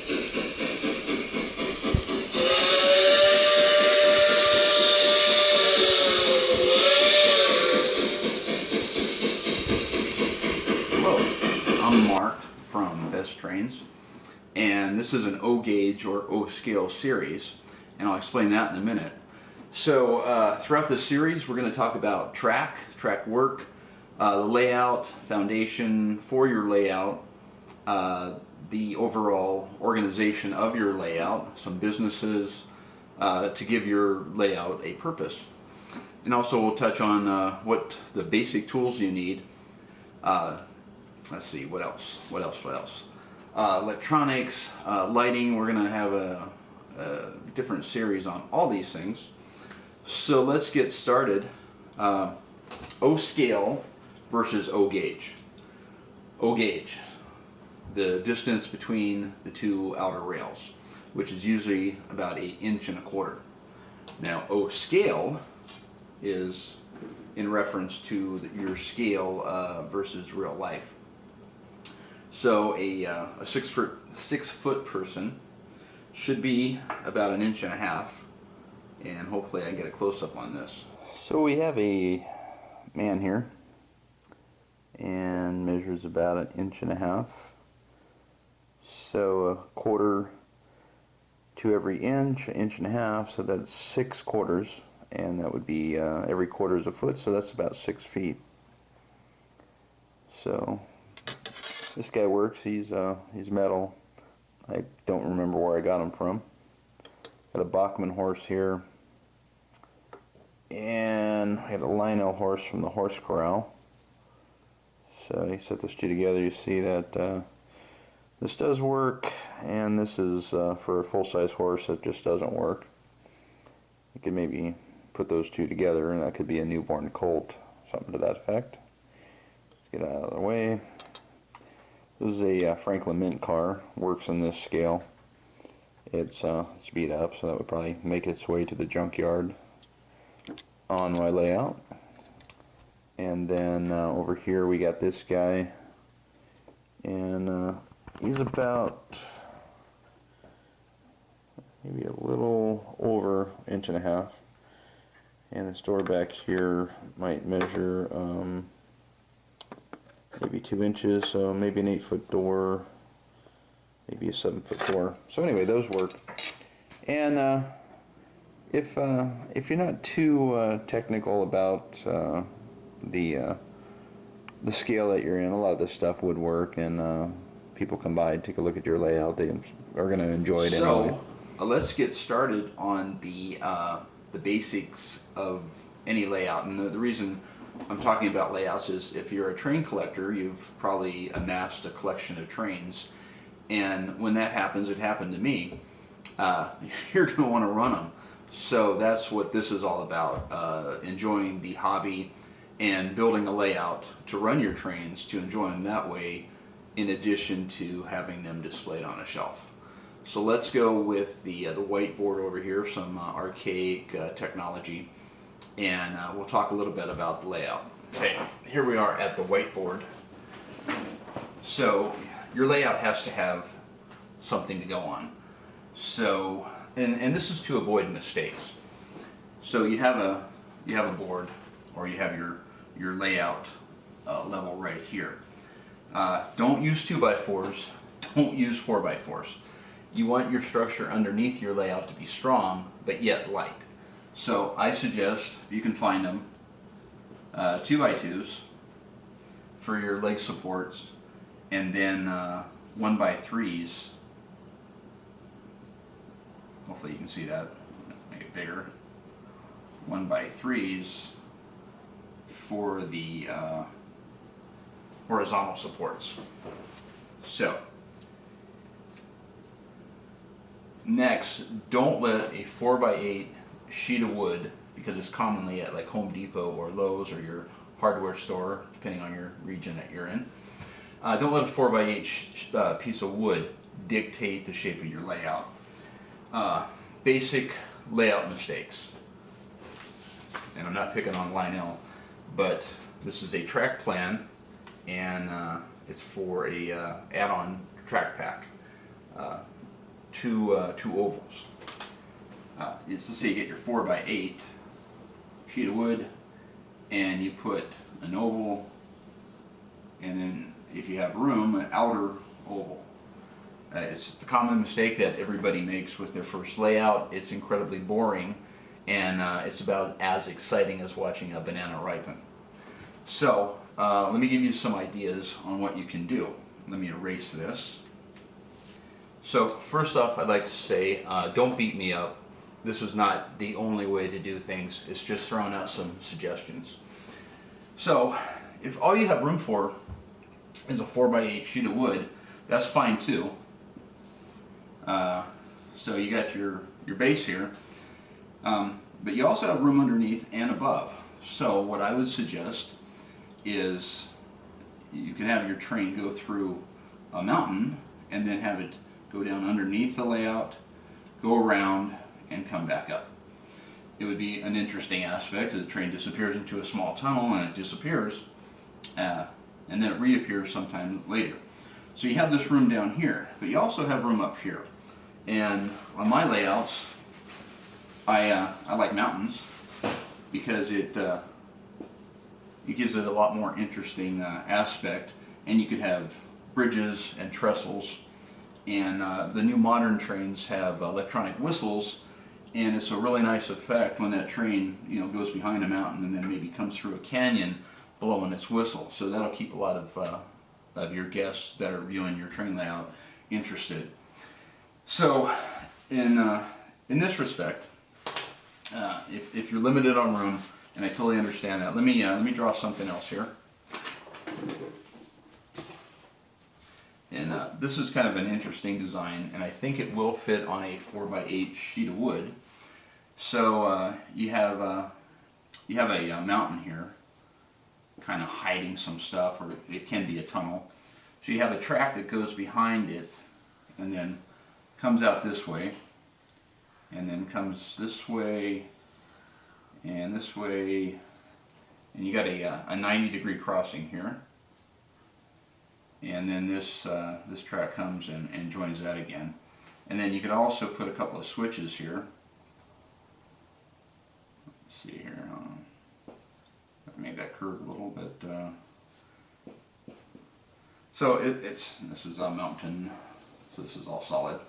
Hello, I'm Mark from Best Trains, and this is an O gauge or O scale series, and I'll explain that in a minute. So throughout this series, we're going to talk about track work, the layout, foundation for your layout, the overall organization of your layout, some businesses to give your layout a purpose. And also we'll touch on what the basic tools you need. Let's see, what else? Electronics, lighting. We're going to have a different series on all these things. So let's get started. O scale versus O gauge. O gauge, the distance between the two outer rails, which is usually about 1.25 inches. Now O scale is in reference to your scale versus real life. So a 6 foot person should be about 1.5 inches, and hopefully I can get a close up on this. So we have a man here, and measures about 1.5 inches. So a quarter to every inch, 1.5 inches, so that's 6 quarters, and that would be every quarter is a foot, so that's about 6 feet. So this guy works. He's metal. I don't remember where I got him from. Got a Bachmann horse here, and I got a Lionel horse from the horse corral. So you set those two together, you see that this does work, and this is for a full-size horse that just doesn't work. You could maybe put those two together, and that could be a newborn colt, something to that effect. Let's get out of the way. This is a Franklin Mint car. Works on this scale. It's beat up, so that would probably make its way to the junkyard on my layout. And then over here we got this guy, and he's about maybe a little over 1.5 inches. And this door back here might measure maybe 2 inches, so maybe an 8-foot door, maybe a 7-foot door. So anyway, those work. And if you're not too technical about the scale that you're in, a lot of this stuff would work, and people come by and take a look at your layout. They are going to enjoy it anyway. So let's get started on the basics of any layout. And the reason I'm talking about layouts is if you're a train collector, you've probably amassed a collection of trains, and when that happens, it happened to me, you're going to want to run them. So that's what this is all about, enjoying the hobby and building a layout to run your trains, to enjoy them that way, in addition to having them displayed on a shelf. So let's go with the whiteboard over here, some archaic technology, and we'll talk a little bit about the layout. Okay, here we are at the whiteboard. So your layout has to have something to go on. So, and this is to avoid mistakes. So you have a board, or you have your layout level right here. Don't use 2x4s. Don't use 4x4s. You want your structure underneath your layout to be strong, but yet light. So I suggest, you can find them, 2x2s for your leg supports, and then 1x3s. Hopefully you can see that. Make it bigger. 1x3s for the horizontal supports. So next, don't let a 4x8 sheet of wood, because it's commonly at like Home Depot or Lowe's or your hardware store, depending on your region that you're in. Don't let a 4x8 piece of wood dictate the shape of your layout. Basic layout mistakes. And I'm not picking on Lionel, but this is a track plan, and it's for a add-on track pack. two ovals. Let's say you get your 4x8 sheet of wood, and you put an oval, and then if you have room, an outer oval. It's the common mistake that everybody makes with their first layout. It's incredibly boring, and it's about as exciting as watching a banana ripen. So let me give you some ideas on what you can do. Let me erase this. So first off, I'd like to say, don't beat me up. This is not the only way to do things. It's just throwing out some suggestions. So if all you have room for is a 4x8 sheet of wood, that's fine too. So you got your base here, but you also have room underneath and above. So what I would suggest is you can have your train go through a mountain and then have it go down underneath the layout, go around, and come back up. It would be an interesting aspect. The train disappears into a small tunnel and it disappears, and then it reappears sometime later. So you have this room down here, but you also have room up here. And on my layouts, I like mountains because it gives it a lot more interesting aspect, and you could have bridges and trestles, and the new modern trains have electronic whistles, and it's a really nice effect when that train goes behind a mountain and then maybe comes through a canyon blowing its whistle. So that'll keep a lot of your guests that are viewing your train layout interested. So in this respect, if you're limited on room, and I totally understand that, let me draw something else here. And this is kind of an interesting design, and I think it will fit on a 4x8 sheet of wood. So you have a mountain here, kind of hiding some stuff, or it can be a tunnel. So you have a track that goes behind it, and then comes out this way, and then comes this way, and this way, and you got a 90-degree crossing here. And then this track comes and joins that again. And then you could also put a couple of switches here. Let's see here. I've made that curve a little bit. So this is a mountain, so this is all solid.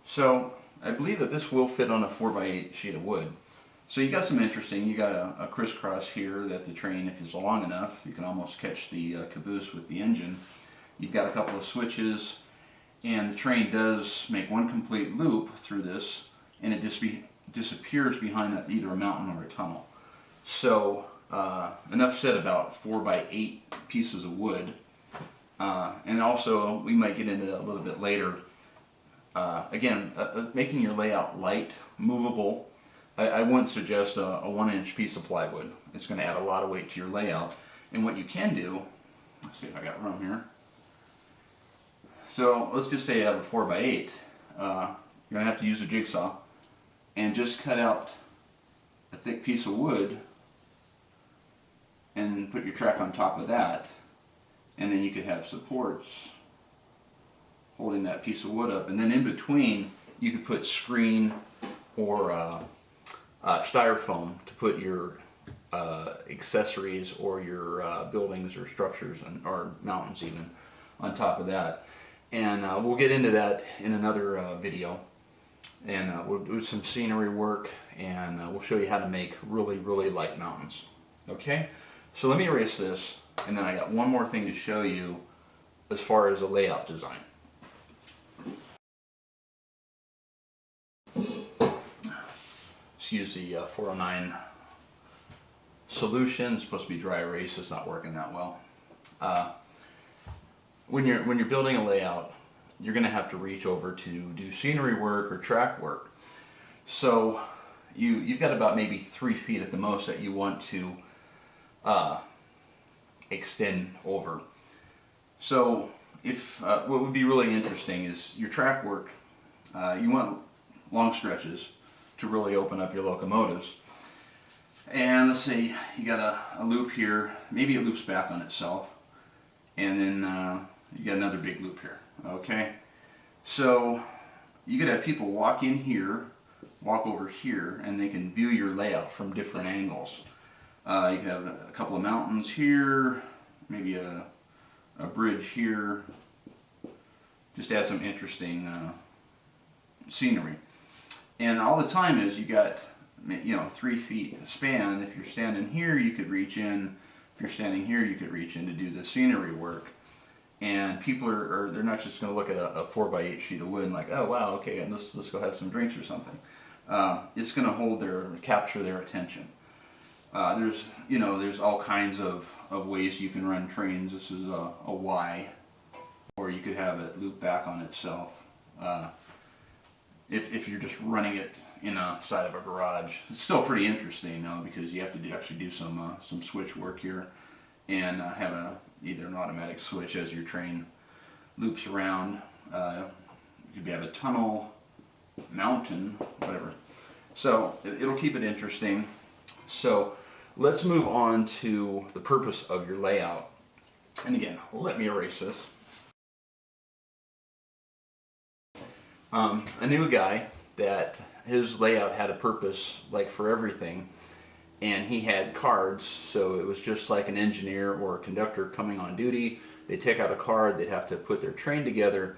So I believe that this will fit on a 4x8 sheet of wood. So you got some interesting, you got a crisscross here that the train, if it's long enough, you can almost catch the caboose with the engine. You've got a couple of switches, and the train does make one complete loop through this, and it disappears behind either a mountain or a tunnel. So enough said about 4x8 pieces of wood. And also, we might get into that a little bit later. Again, making your layout light, movable. I wouldn't suggest a 1-inch piece of plywood. It's going to add a lot of weight to your layout. And what you can do, let's see if I got room here. So let's just say you have a 4x8. You're going to have to use a jigsaw and just cut out a thick piece of wood and put your track on top of that. And then you could have supports holding that piece of wood up. And then in between, you could put screen or styrofoam to put your accessories or your buildings or structures or mountains even on top of that. And we'll get into that in another video. And we'll do some scenery work, and we'll show you how to make really, really light mountains. Okay? So let me erase this, and then I got one more thing to show you as far as a layout design. Excuse the 409 solution. It's supposed to be dry erase. It's not working that well. When you're building a layout, you're going to have to reach over to do scenery work or track work. So you've got about maybe 3 feet at the most that you want to extend over. So what would be really interesting is your track work. You want long stretches to really open up your locomotives. And let's say you got a loop here, maybe it loops back on itself, and then you got another big loop here. Okay, so you could have people walk in here, walk over here, and they can view your layout from different angles. You can have a couple of mountains here, maybe a bridge here, just add some interesting scenery. And all the time is you got, 3 feet span. If you're standing here, you could reach in. If you're standing here, you could reach in to do the scenery work. And people they're not just going to look at a 4x8 sheet of wood and like, oh wow, okay, and let's go have some drinks or something. It's going to capture their attention. There's all kinds of ways you can run trains. This is a Y, or you could have it loop back on itself. If you're just running it inside of a garage, it's still pretty interesting, because you have to actually do some switch work here, and have either an automatic switch as your train loops around. You could have a tunnel, mountain, whatever. So it'll keep it interesting. So let's move on to the purpose of your layout. And again, let me erase this. I knew a guy that his layout had a purpose, like for everything, and he had cards, so it was just like an engineer or a conductor coming on duty. They'd take out a card, they'd have to put their train together,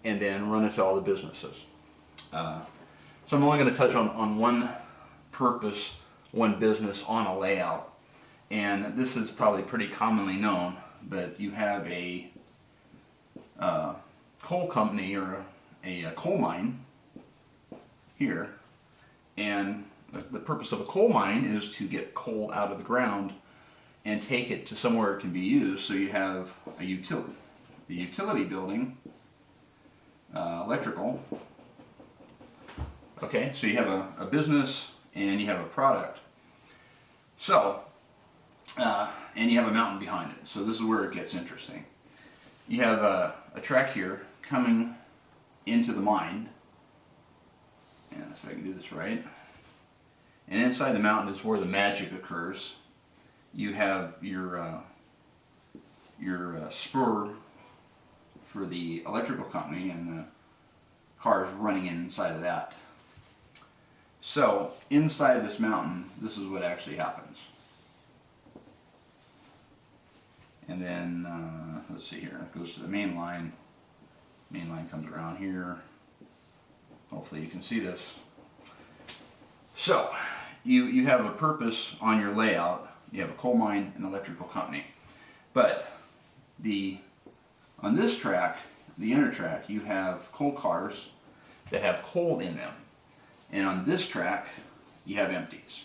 and then run it to all the businesses. So I'm only going to touch on one purpose, one business on a layout, and this is probably pretty commonly known, but you have a coal company or a coal mine here, and the purpose of a coal mine is to get coal out of the ground and take it to somewhere it can be used. So you have the utility building, electrical. Okay, so you have a business and you have a product. So, and you have a mountain behind it. So this is where it gets interesting. You have a track here coming into the mine. And if I can do this right. And inside the mountain is where the magic occurs. You have your spur for the electrical company, and the cars running inside of that. So inside this mountain, this is what actually happens. And then let's see here. It goes to the main line. Main line comes around here. Hopefully you can see this. So you have a purpose on your layout. You have a coal mine and electrical company. But on this track, the inner track, you have coal cars that have coal in them. And on this track, you have empties.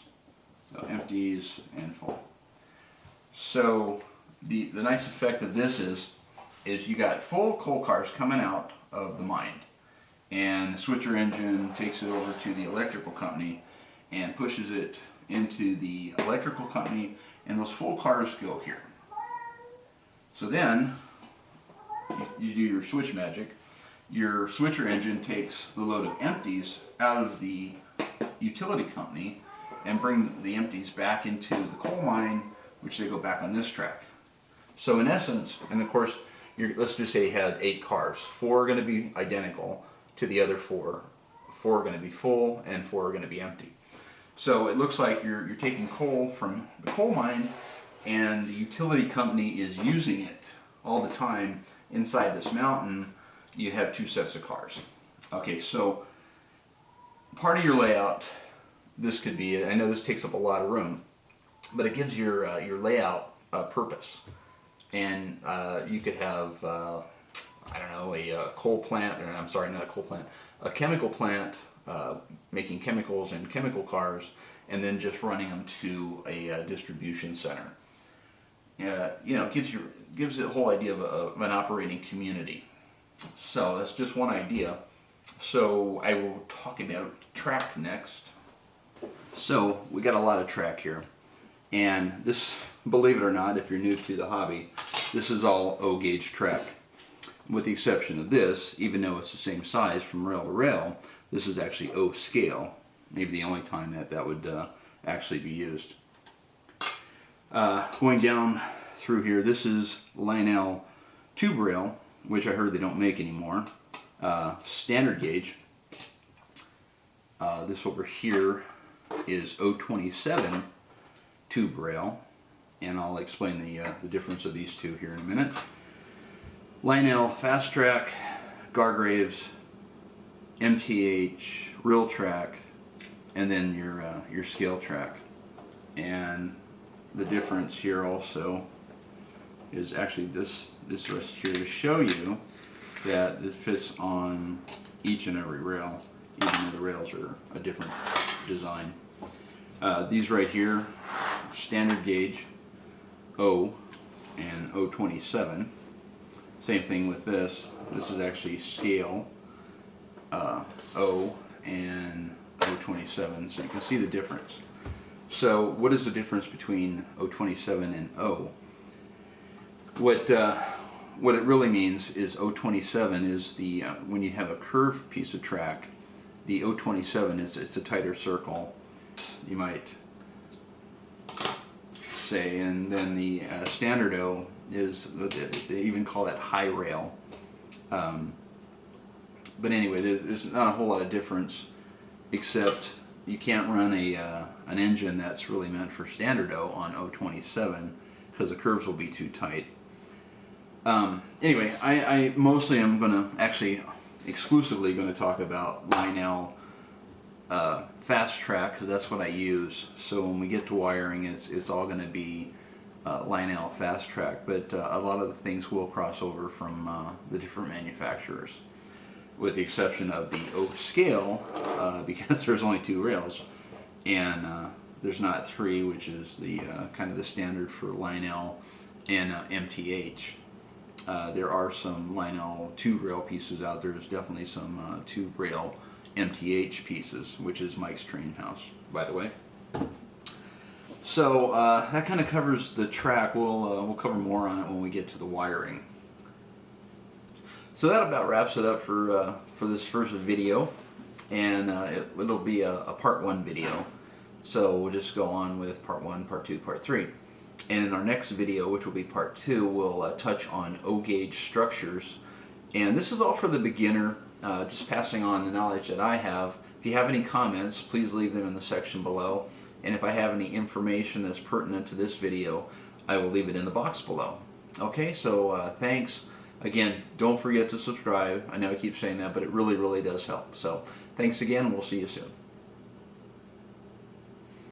So empties and full. So the nice effect of this is you got full coal cars coming out of the mine. And the switcher engine takes it over to the electrical company and pushes it into the electrical company, and those full cars go here. So then you do your switch magic. Your switcher engine takes the load of empties out of the utility company and bring the empties back into the coal mine, which they go back on this track. So in essence, and of course, let's just say you had 8 cars. 4 are going to be identical to the other 4. 4 are going to be full and 4 are going to be empty. So it looks like you're taking coal from the coal mine, and the utility company is using it all the time. Inside this mountain, you have 2 sets of cars. Okay, so part of your layout, this could be, I know this takes up a lot of room, but it gives your layout a purpose. And you could have, I don't know, a coal plant, or I'm sorry, not a coal plant, a chemical plant making chemicals and chemical cars, and then just running them to a distribution center. Gives it a whole idea of an operating community. So that's just one idea. So I will talk about track next. So we got a lot of track here. And this, believe it or not, if you're new to the hobby, this is all O-gauge track. With the exception of this, even though it's the same size from rail to rail, this is actually O scale. Maybe the only time that would actually be used. Going down through here, this is Lionel tube rail, which I heard they don't make anymore. Standard gauge. This over here is 027 tube rail, and I'll explain the difference of these two here in a minute. Lionel Fast Track, Gargraves, MTH, Real Track, and then your scale track. And the difference here also is actually this rest here to show you that this fits on each and every rail, even though the rails are a different design. These right here, standard gauge O and 027. Same thing with this. This is actually scale O and 027, so you can see the difference. So what is the difference between 027 and O? What it really means is 027 is the when you have a curved piece of track, the 027 it's a tighter circle, you might say, and then the standard O is, they even call that high rail. But anyway, there's not a whole lot of difference, except you can't run an engine that's really meant for standard O on 027 because the curves will be too tight. Anyway, I mostly am going to actually exclusively going to talk about Lionel Fast Track because that's what I use. So when we get to wiring, it's all going to be Lionel Fast Track, but a lot of the things will cross over from the different manufacturers, with the exception of the O scale, because there's only 2 rails, and there's not 3, which is the kind of the standard for Lionel and MTH. There are some Lionel 2 rail pieces out there. There's definitely some 2 rail MTH pieces, which is Mike's Train House, by the way. So that kind of covers the track. We'll cover more on it when we get to the wiring. So that about wraps it up for this first video, and it'll be a part 1 video. So we'll just go on with part 1, part 2, part 3. And in our next video, which will be part 2, we'll touch on O-gauge structures. And this is all for the beginner, just passing on the knowledge that I have. If you have any comments, please leave them in the section below. And if I have any information that's pertinent to this video, I will leave it in the box below. Okay, so thanks. Again, don't forget to subscribe. I know I keep saying that, but it really, really does help. So thanks again, and we'll see you soon.